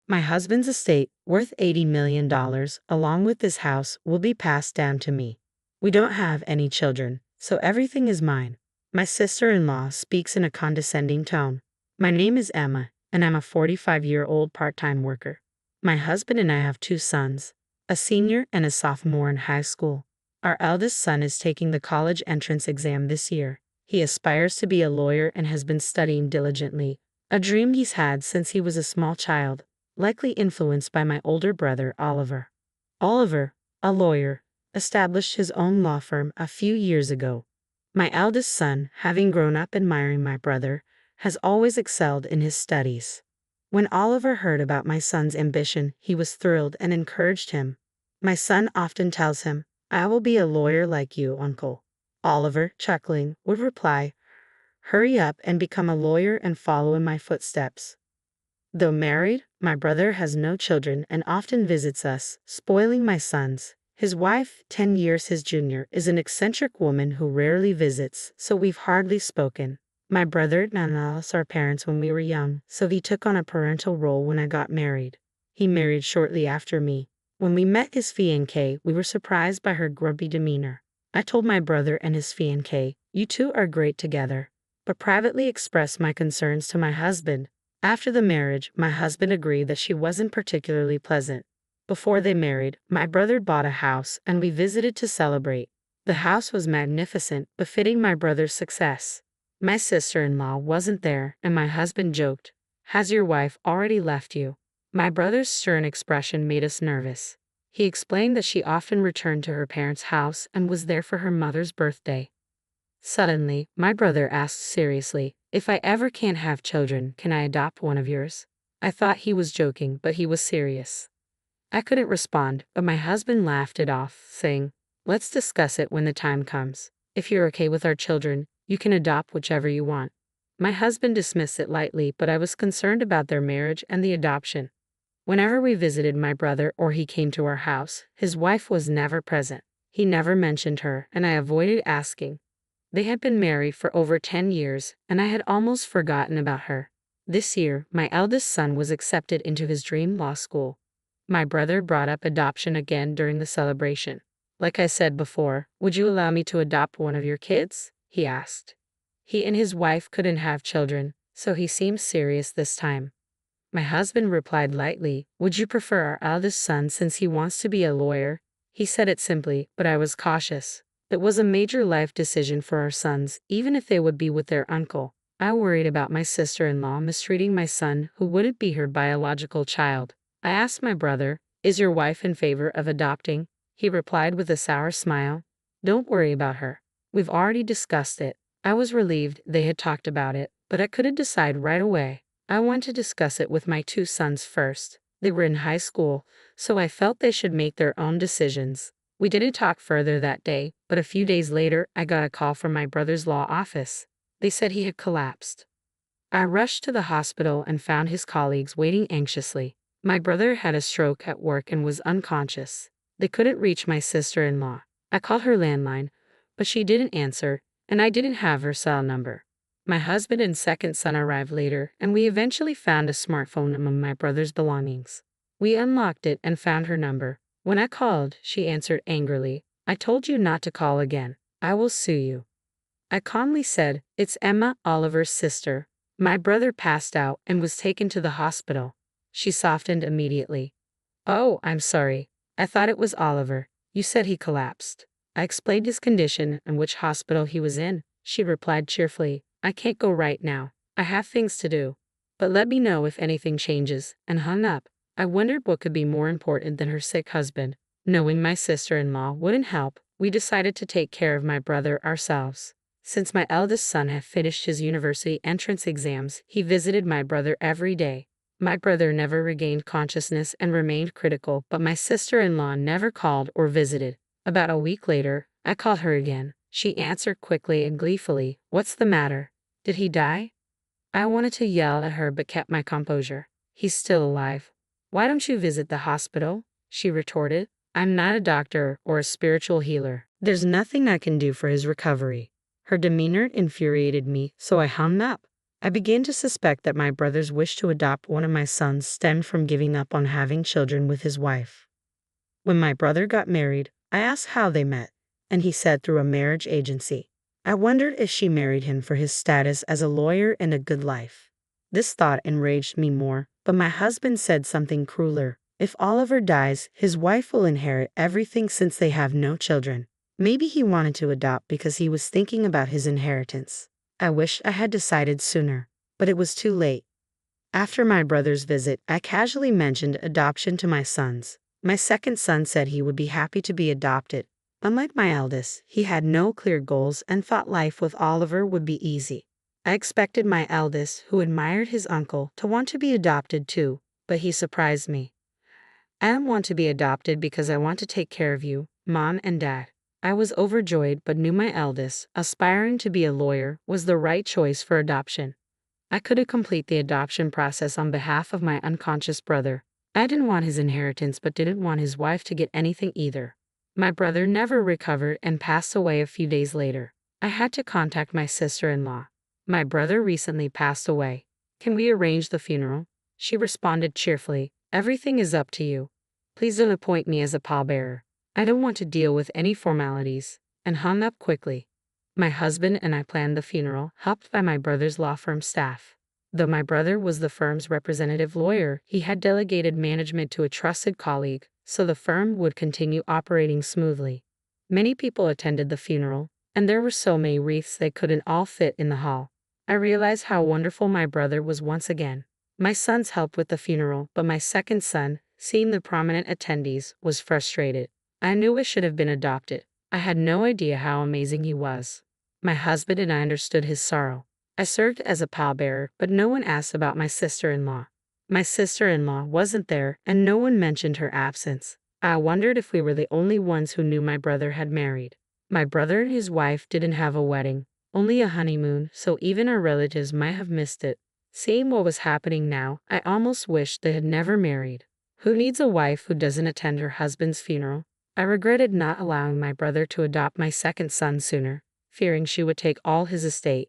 My husband's estate, worth $80 million, along with this house, will be passed down to me. We don't have any children, so everything is mine. My sister-in-law speaks in a condescending tone. My name is Emma, and I'm a 45-year-old part-time worker. My husband and I have two sons, a senior and a sophomore in high school. Our eldest son is taking the college entrance exam this year. He aspires to be a lawyer and has been studying diligently, a dream he's had since he was a small child, likely influenced by my older brother, Oliver. Oliver, a lawyer, established his own law firm a few years ago. My eldest son, having grown up admiring my brother, has always excelled in his studies. When Oliver heard about my son's ambition, he was thrilled and encouraged him. My son often tells him, "I will be a lawyer like you, uncle." Oliver, chuckling, would reply, "Hurry up and become a lawyer and follow in my footsteps." Though married, my brother has no children and often visits us, spoiling my sons. His wife, 10 years his junior, is an eccentric woman who rarely visits, so we've hardly spoken. My brother lost our parents when we were young, so he took on a parental role when I got married. He married shortly after me. When we met his fiancée, we were surprised by her grumpy demeanor. I told my brother and his fiancée, "You two are great together," but privately expressed my concerns to my husband. After the marriage, my husband agreed that she wasn't particularly pleasant. Before they married, my brother bought a house and we visited to celebrate. The house was magnificent, befitting my brother's success. My sister-in-law wasn't there, and my husband joked, "Has your wife already left you?" My brother's stern expression made us nervous. He explained that she often returned to her parents' house and was there for her mother's birthday. Suddenly, my brother asked seriously, "If I ever can't have children, can I adopt one of yours?" I thought he was joking, but he was serious. I couldn't respond, but my husband laughed it off, saying, "Let's discuss it when the time comes. If you're okay with our children, you can adopt whichever you want." My husband dismissed it lightly, but I was concerned about their marriage and the adoption. Whenever we visited my brother or he came to our house, his wife was never present. He never mentioned her, and I avoided asking. They had been married for over 10 years, and I had almost forgotten about her. This year, my eldest son was accepted into his dream law school. My brother brought up adoption again during the celebration. "Like I said before, would you allow me to adopt one of your kids?" he asked. He and his wife couldn't have children, so he seemed serious this time. My husband replied lightly, "Would you prefer our eldest son since he wants to be a lawyer?" He said it simply, but I was cautious. It was a major life decision for our sons, even if they would be with their uncle. I worried about my sister-in-law mistreating my son, who wouldn't be her biological child. I asked my brother, "Is your wife in favor of adopting?" He replied with a sour smile, "Don't worry about her. We've already discussed it." I was relieved they had talked about it, but I couldn't decide right away. I wanted to discuss it with my two sons first. They were in high school, so I felt they should make their own decisions. We didn't talk further that day, but a few days later, I got a call from my brother's law office. They said he had collapsed. I rushed to the hospital and found his colleagues waiting anxiously. My brother had a stroke at work and was unconscious. They couldn't reach my sister-in-law. I called her landline, but she didn't answer, and I didn't have her cell number. My husband and second son arrived later, and we eventually found a smartphone among my brother's belongings. We unlocked it and found her number. When I called, she answered angrily, "I told you not to call again. I will sue you." I calmly said, "It's Emma, Oliver's sister. My brother passed out and was taken to the hospital." She softened immediately. "Oh, I'm sorry. I thought it was Oliver. You said he collapsed." I explained his condition and which hospital he was in. She replied cheerfully, "I can't go right now. I have things to do. But let me know if anything changes," and hung up. I wondered what could be more important than her sick husband. Knowing my sister-in-law wouldn't help, we decided to take care of my brother ourselves. Since my eldest son had finished his university entrance exams, he visited my brother every day. My brother never regained consciousness and remained critical, but my sister-in-law never called or visited. About a week later, I called her again. She answered quickly and gleefully, "What's the matter? Did he die?" I wanted to yell at her but kept my composure. "He's still alive." "Why don't you visit the hospital?" she retorted. "I'm not a doctor or a spiritual healer. There's nothing I can do for his recovery." Her demeanor infuriated me, so I hung up. I began to suspect that my brother's wish to adopt one of my sons stemmed from giving up on having children with his wife. When my brother got married, I asked how they met, and he said through a marriage agency. I wondered if she married him for his status as a lawyer and a good life. This thought enraged me more, but my husband said something crueler. If Oliver dies, his wife will inherit everything since they have no children. Maybe he wanted to adopt because he was thinking about his inheritance. I wish I had decided sooner, but it was too late. After my brother's visit, I casually mentioned adoption to my sons. My second son said he would be happy to be adopted. Unlike my eldest, he had no clear goals and thought life with Oliver would be easy. I expected my eldest, who admired his uncle, to want to be adopted too, but he surprised me. I don't want to be adopted because I want to take care of you, Mom and Dad. I was overjoyed but knew my eldest, aspiring to be a lawyer, was the right choice for adoption. I couldn't complete the adoption process on behalf of my unconscious brother. I didn't want his inheritance but didn't want his wife to get anything either. My brother never recovered and passed away a few days later. I had to contact my sister-in-law. My brother recently passed away. Can we arrange the funeral? She responded cheerfully. Everything is up to you. Please don't appoint me as a pallbearer. I don't want to deal with any formalities, and hung up quickly. My husband and I planned the funeral, helped by my brother's law firm staff. Though my brother was the firm's representative lawyer, he had delegated management to a trusted colleague, so the firm would continue operating smoothly. Many people attended the funeral, and there were so many wreaths they couldn't all fit in the hall. I realized how wonderful my brother was once again. My sons helped with the funeral, but my second son, seeing the prominent attendees, was frustrated. I knew I should have been adopted. I had no idea how amazing he was. My husband and I understood his sorrow. I served as a pallbearer, but no one asked about my sister-in-law. My sister-in-law wasn't there, and no one mentioned her absence. I wondered if we were the only ones who knew my brother had married. My brother and his wife didn't have a wedding, only a honeymoon, so even our relatives might have missed it. Seeing what was happening now, I almost wished they had never married. Who needs a wife who doesn't attend her husband's funeral? I regretted not allowing my brother to adopt my second son sooner, fearing she would take all his estate.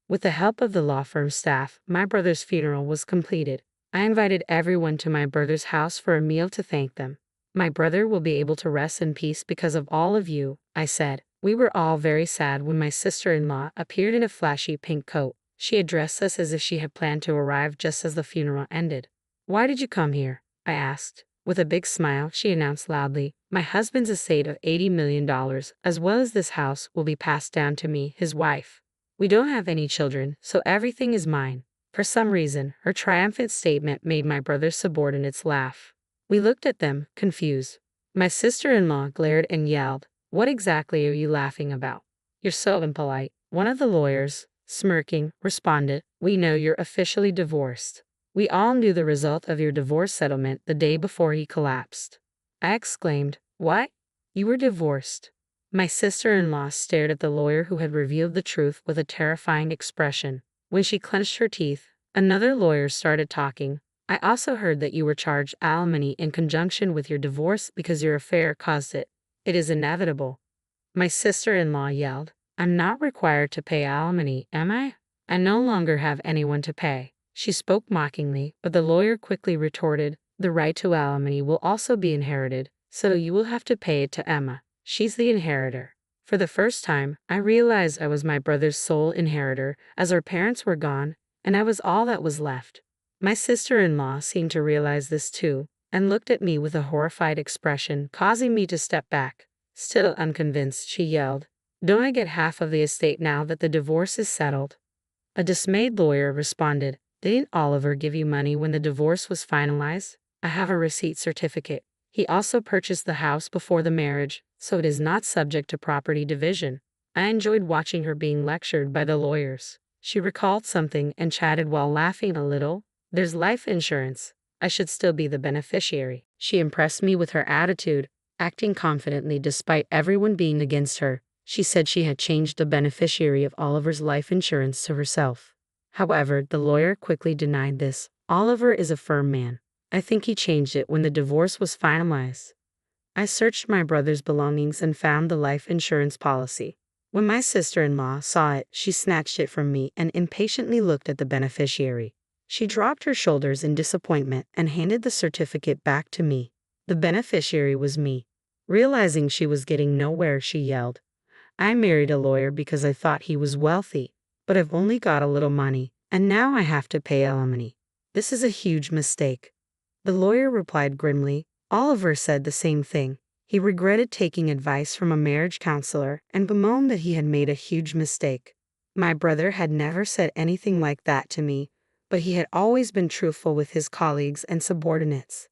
With the help of the law firm staff, my brother's funeral was completed. I invited everyone to my brother's house for a meal to thank them. My brother will be able to rest in peace because of all of you, I said. We were all very sad when my sister-in-law appeared in a flashy pink coat. She addressed us as if she had planned to arrive just as the funeral ended. Why did you come here? I asked. With a big smile, she announced loudly, my husband's estate of $80 million, as well as this house, will be passed down to me, his wife. We don't have any children, so everything is mine. For some reason, her triumphant statement made my brother's subordinates laugh. We looked at them, confused. My sister-in-law glared and yelled, what exactly are you laughing about? You're so impolite. One of the lawyers, smirking, responded, we know you're officially divorced. We all knew the result of your divorce settlement the day before he collapsed. I exclaimed, what? You were divorced? My sister-in-law stared at the lawyer who had revealed the truth with a terrifying expression. When she clenched her teeth, another lawyer started talking. I also heard that you were charged alimony in conjunction with your divorce because your affair caused it. It is inevitable. My sister-in-law yelled, I'm not required to pay alimony, am I? I no longer have anyone to pay. She spoke mockingly, but the lawyer quickly retorted, the right to alimony will also be inherited, so you will have to pay it to Emma. She's the inheritor. For the first time, I realized I was my brother's sole inheritor, as our parents were gone, and I was all that was left. My sister-in-law seemed to realize this too, and looked at me with a horrified expression, causing me to step back. Still unconvinced, she yelled, don't I get half of the estate now that the divorce is settled? A dismayed lawyer responded, didn't Oliver give you money when the divorce was finalized? I have a receipt certificate. He also purchased the house before the marriage, so it is not subject to property division. I enjoyed watching her being lectured by the lawyers. She recalled something and chatted while laughing a little. There's life insurance. I should still be the beneficiary. She impressed me with her attitude, acting confidently despite everyone being against her. She said she had changed the beneficiary of Oliver's life insurance to herself. However, the lawyer quickly denied this. Oliver is a firm man. I think he changed it when the divorce was finalized. I searched my brother's belongings and found the life insurance policy. When my sister-in-law saw it, she snatched it from me and impatiently looked at the beneficiary. She dropped her shoulders in disappointment and handed the certificate back to me. The beneficiary was me. Realizing she was getting nowhere, she yelled, "I married a lawyer because I thought he was wealthy, but I've only got a little money, and now I have to pay alimony. This is a huge mistake." The lawyer replied grimly. Oliver said the same thing. He regretted taking advice from a marriage counselor and bemoaned that he had made a huge mistake. My brother had never said anything like that to me, but he had always been truthful with his colleagues and subordinates.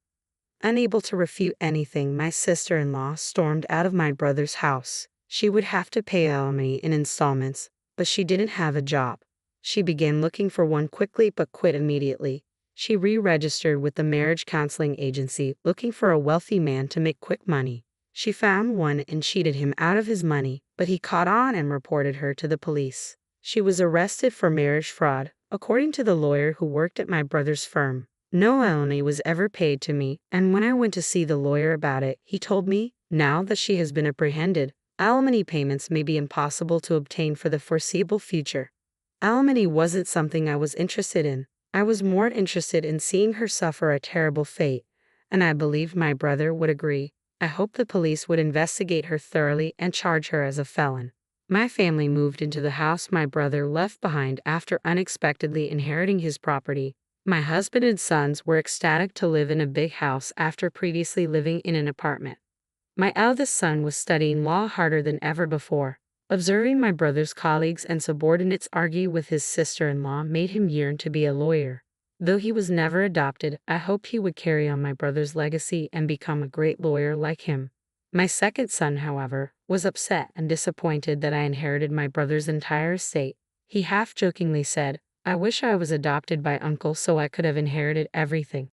Unable to refute anything, my sister-in-law stormed out of my brother's house. She would have to pay alimony in installments, but she didn't have a job. She began looking for one quickly but quit immediately. She re-registered with the marriage counseling agency, looking for a wealthy man to make quick money. She found one and cheated him out of his money, but he caught on and reported her to the police. She was arrested for marriage fraud, according to the lawyer who worked at my brother's firm. No alimony was ever paid to me, and when I went to see the lawyer about it, he told me, now that she has been apprehended, alimony payments may be impossible to obtain for the foreseeable future. Alimony wasn't something I was interested in. I was more interested in seeing her suffer a terrible fate, and I believed my brother would agree. I hoped the police would investigate her thoroughly and charge her as a felon. My family moved into the house my brother left behind after unexpectedly inheriting his property. My husband and sons were ecstatic to live in a big house after previously living in an apartment. My eldest son was studying law harder than ever before. Observing my brother's colleagues and subordinates argue with his sister-in-law made him yearn to be a lawyer. Though he was never adopted, I hoped he would carry on my brother's legacy and become a great lawyer like him. My second son, however, was upset and disappointed that I inherited my brother's entire estate. He half-jokingly said, "I wish I was adopted by uncle so I could have inherited everything."